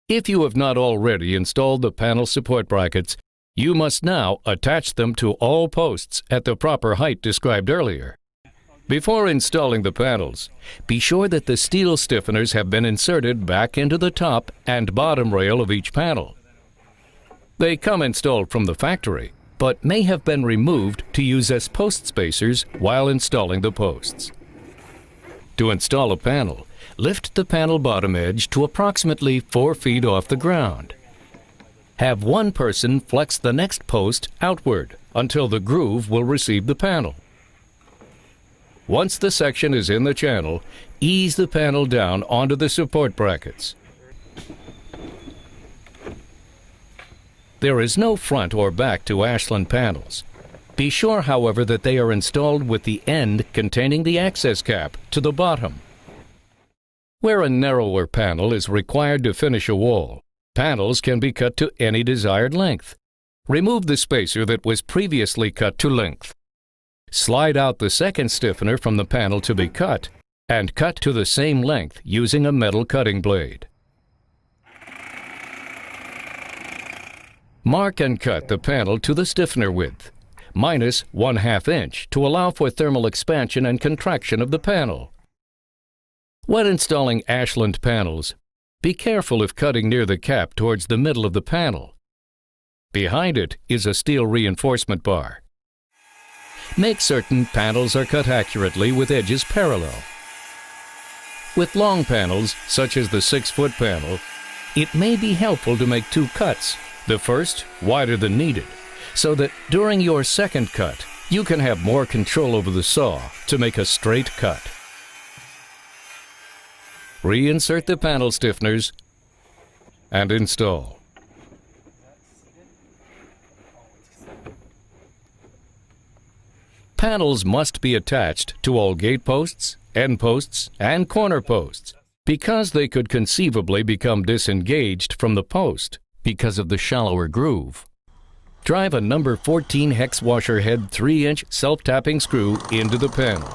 If you have not already installed the panel support brackets, you must now attach them to all posts at the proper height described earlier. Before installing the panels, be sure that the steel stiffeners have been inserted back into the top and bottom rail of each panel. They come installed from the factory, but may have been removed to use as post spacers while installing the posts. To install a panel, lift the panel bottom edge to approximately 4 feet off the ground. Have one person flex the next post outward until the groove will receive the panel. Once the section is in the channel, ease the panel down onto the support brackets. There is no front or back to Ashland panels. Be sure, however, that they are installed with the end containing the access cap to the bottom. Where a narrower panel is required to finish a wall, panels can be cut to any desired length. Remove the spacer that was previously cut to length. Slide out the second stiffener from the panel to be cut, and cut to the same length using a metal cutting blade. Mark and cut the panel to the stiffener width, minus 1/2 inch to allow for thermal expansion and contraction of the panel. When installing Ashland panels, be careful if cutting near the cap towards the middle of the panel. Behind it is a steel reinforcement bar. Make certain panels are cut accurately with edges parallel. With long panels, such as the 6-foot panel, it may be helpful to make 2 cuts, the first wider than needed, so that during your second cut, you can have more control over the saw to make a straight cut. Reinsert the panel stiffeners and install. Panels must be attached to all gate posts, end posts, and corner posts because they could conceivably become disengaged from the post because of the shallower groove. Drive a number 14 hex washer head 3-inch self-tapping screw into the panel.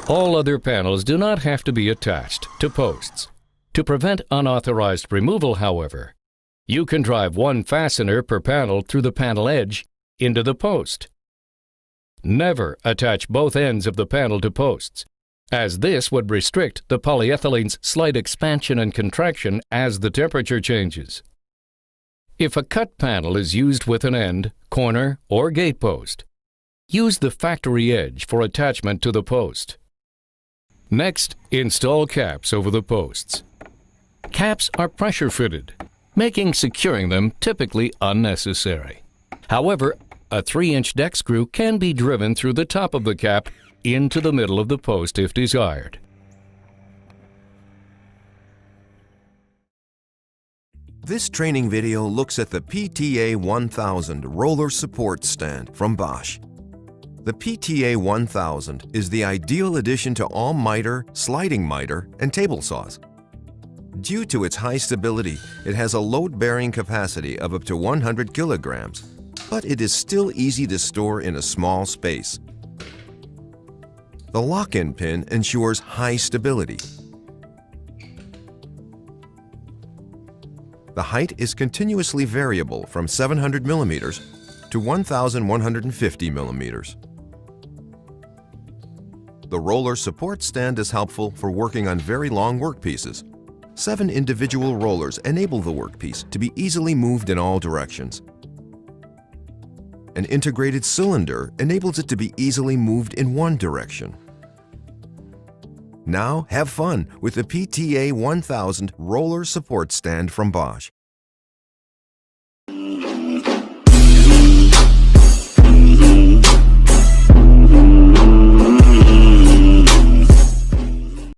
All other panels do not have to be attached to posts. To prevent unauthorized removal, however, you can drive 1 fastener per panel through the panel edge into the post. Never attach both ends of the panel to posts, as this would restrict the polyethylene's slight expansion and contraction as the temperature changes. If a cut panel is used with an end, corner, or gate post, use the factory edge for attachment to the post. Next, install caps over the posts. Caps are pressure fitted, making securing them typically unnecessary. However, a 3-inch deck screw can be driven through the top of the cap into the middle of the post if desired. This training video looks at the PTA 1000 roller support stand from Bosch. The PTA 1000 is the ideal addition to all miter, sliding miter, and table saws. Due to its high stability, it has a load-bearing capacity of up to 100 kilograms, but it is still easy to store in a small space. The lock-in pin ensures high stability. The height is continuously variable from 700 millimeters to 1,150 millimeters. The roller support stand is helpful for working on very long workpieces. 7 individual rollers enable the workpiece to be easily moved in all directions. An integrated cylinder enables it to be easily moved in one direction. Now have fun with the PTA 1000 roller support stand from Bosch.